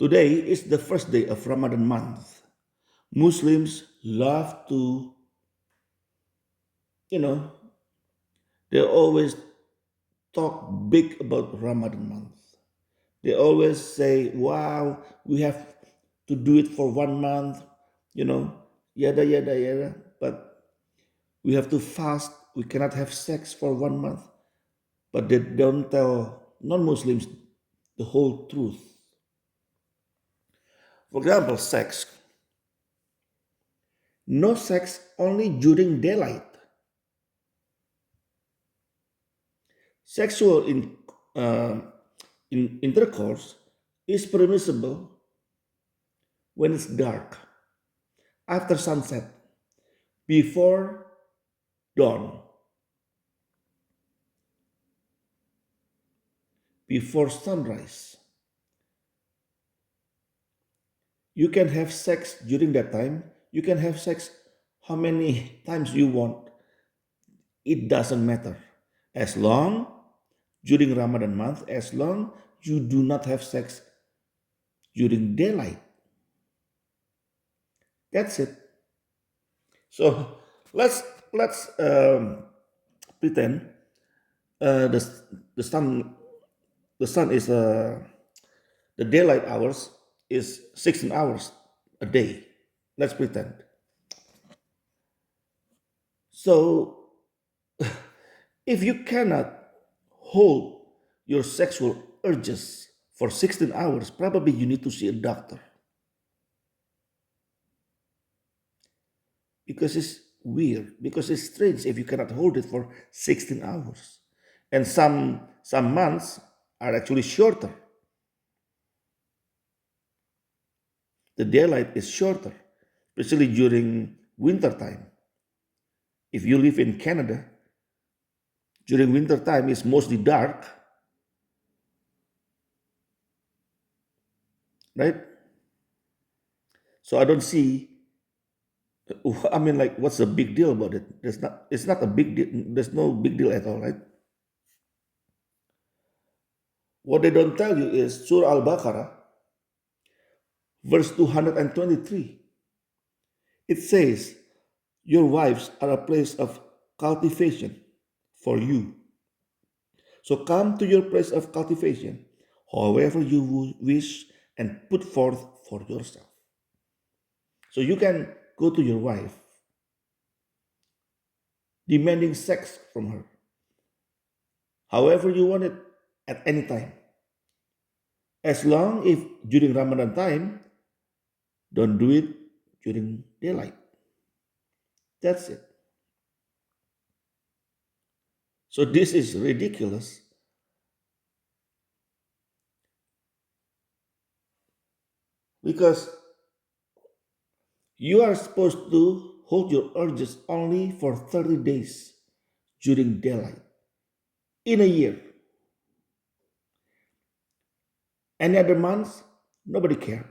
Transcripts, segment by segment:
Today is the first day of Ramadan month. Muslims love to, you know, they always talk big about Ramadan month. They always say, wow, we have to do it for 1 month, you know, yada, yada, yada. But we have to fast. We cannot have sex for 1 month. But they don't tell non Muslims the whole truth. For example, sex. No sex only during daylight. Sexual uh, intercourse is permissible when it's dark, after sunset, before dawn, before sunrise. You can have sex during that time. You can have sex how many times you want. It doesn't matter. As long during Ramadan month, as long you do not have sex during daylight. That's it. So let's pretend uh, the the sun the sun is the daylight hours is 16 hours a day. Let's pretend. So if you cannot hold your sexual urges for 16 hours, probably you need to see a doctor because it's weird, because it's strange if you cannot hold it for 16 hours. And some months are actually shorter. The daylight is shorter, especially during winter time. If you live in Canada, during winter time it's mostly dark, right? So I don't see. I mean, like, what's the big deal about it? There's not. It's not a big deal. There's no big deal at all, right? What they don't tell you is Surah Al-Baqarah, verse 223. It says, "Your wives are a place of cultivation for you. So come to your place of cultivation, however you wish, and put forth for yourself." So you can go to your wife, demanding sex from her, however you want it, at any time. As long if during Ramadan time, don't do it during daylight. That's it. So this is ridiculous because you are supposed to hold your urges only for 30 days during daylight in a year. Any other months, nobody cares.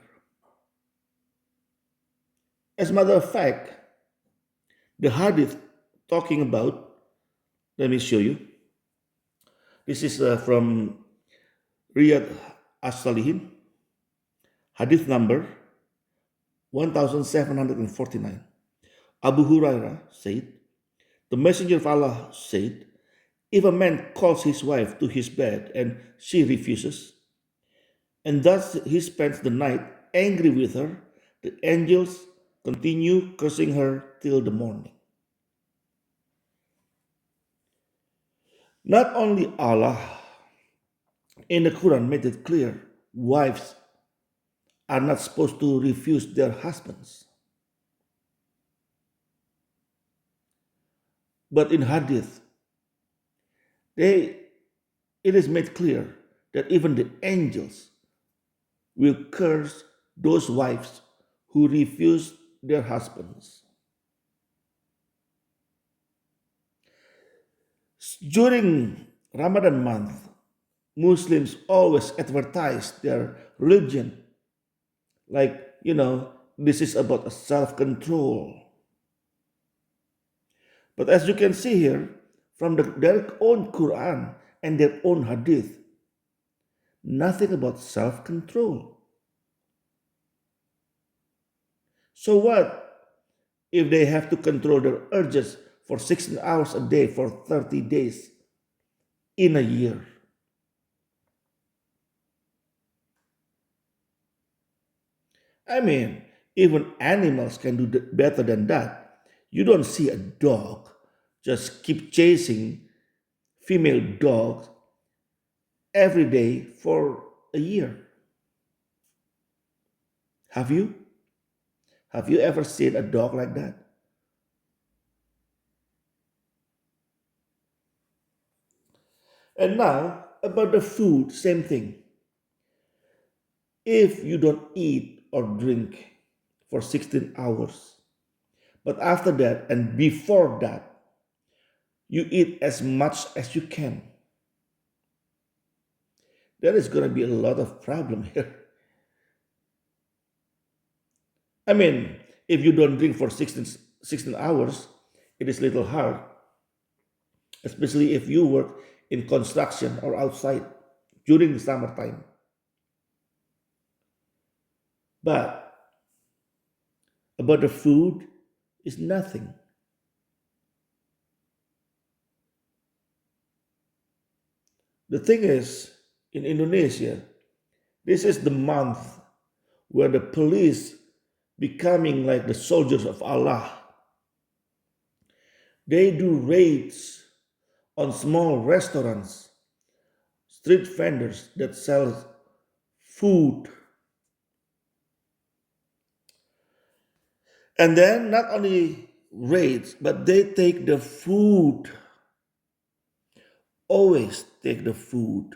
As a matter of fact, the hadith talking about, let me show you. This is from Riyadh As-Salihin, hadith number 1749. Abu Hurairah said, the Messenger of Allah said, if a man calls his wife to his bed and she refuses, and thus he spends the night angry with her, the angels continue cursing her till the morning. Not only Allah in the Quran made it clear wives are not supposed to refuse their husbands, but in hadith, it is made clear that even the angels will curse those wives who refuse their husbands. During Ramadan month, Muslims always advertise their religion like, this is about self control. But as you can see here, from their own Quran and their own hadith, nothing about self control. So what if they have to control their urges for 16 hours a day for 30 days in a year? I mean, even animals can do better than that. You don't see a dog just keep chasing female dogs every day for a year. Have you? Have you ever seen a dog like that? And now, about the food, same thing. If you don't eat or drink for 16 hours, but after that and before that, you eat as much as you can, there is going to be a lot of problem here. I mean, if you don't drink for 16 hours, it is little hard, especially if you work in construction or outside during the summertime. But about the food is nothing. The thing is, in Indonesia, this is the month where the police becoming like the soldiers of Allah. They do raids on small restaurants, street vendors that sell food. And then not only raids, but they take the food, always take the food.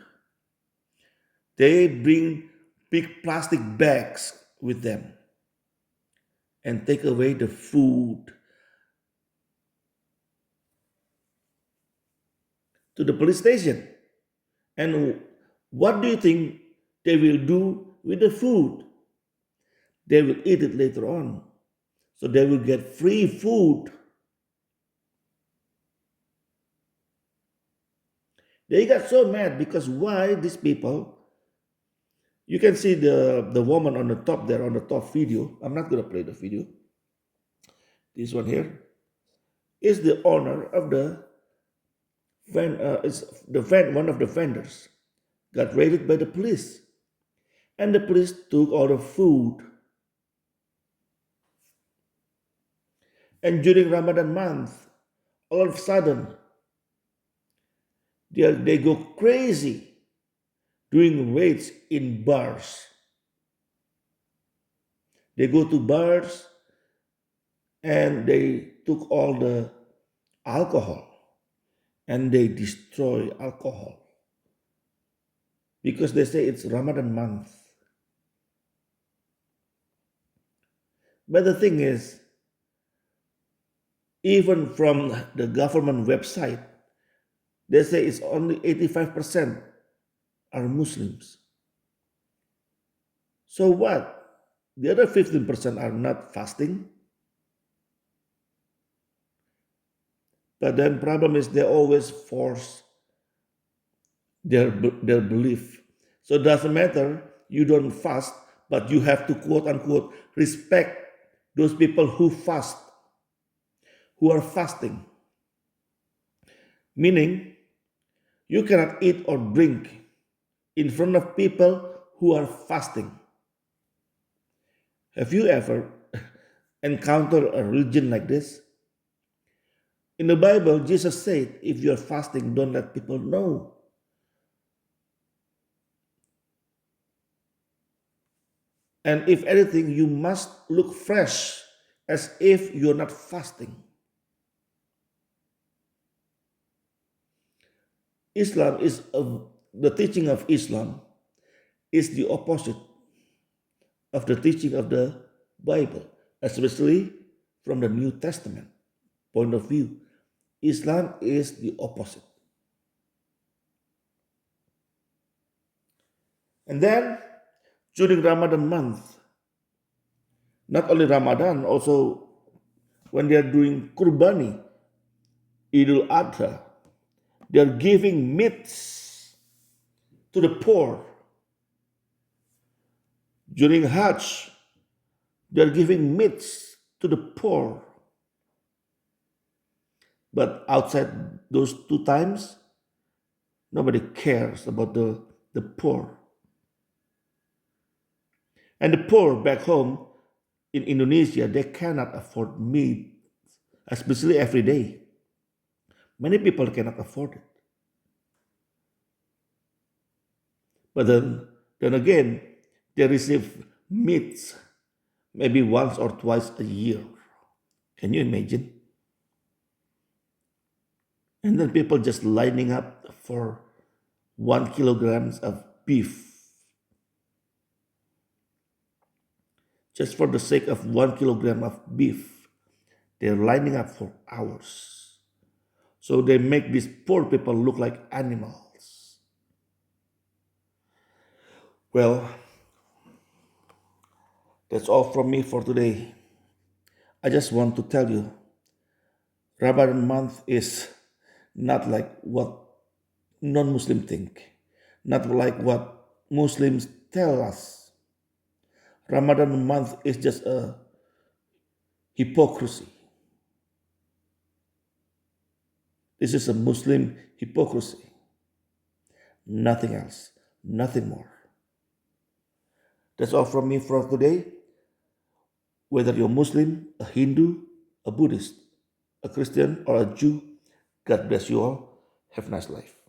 They bring big plastic bags with them and take away the food to the police station. And what do you think they will do with the food? They will eat it later on. So they will get free food. They got so mad because why these people? You can see the woman on the top there on the top video. I'm not gonna play the video. This one here is the owner of the is one of the vendors got raided by the police, and the police took all the food. And during Ramadan month, all of a sudden they go crazy doing raids in bars. They go to bars and they took all the alcohol and they destroy alcohol because they say it's Ramadan month. But the thing is, even from the government website, they say it's only 85% are Muslims. So what? The other 15% are not fasting. But then problem is they always force their belief. So it doesn't matter, you don't fast, but you have to quote unquote respect those people who fast, who are fasting. Meaning, you cannot eat or drink in front of people who are fasting. Have you ever encountered a religion like this? In the Bible, Jesus said, if you're fasting, don't let people know. And if anything, you must look fresh as if you're not fasting. Islam the teaching of Islam is the opposite of the teaching of the Bible, especially from the New Testament point of view. Islam is the opposite. And then during Ramadan month, not only Ramadan, also when they are doing Kurbani, Idul Adha, they are giving meats to the poor. During Hajj, They're giving meats to the poor. But outside those two times, nobody cares about the poor. And the poor back home in Indonesia, they cannot afford meat, especially every day. Many people cannot afford it. But then again, they receive meats maybe once or twice a year. Can you imagine? And then people just lining up for 1 kilograms of beef just for the sake of 1 kilogram of beef. They're lining up for hours. So they make these poor people look like animals. Well, that's all from me for today. I just want to tell you Ramadan month is not like what non Muslim think, not like what Muslims tell us. Ramadan month is just a hypocrisy. This is a Muslim hypocrisy. Nothing else, nothing more. That's all from me for today. Whether you're Muslim, a Hindu, a Buddhist, a Christian, or a Jew, God bless you all. Have a nice life.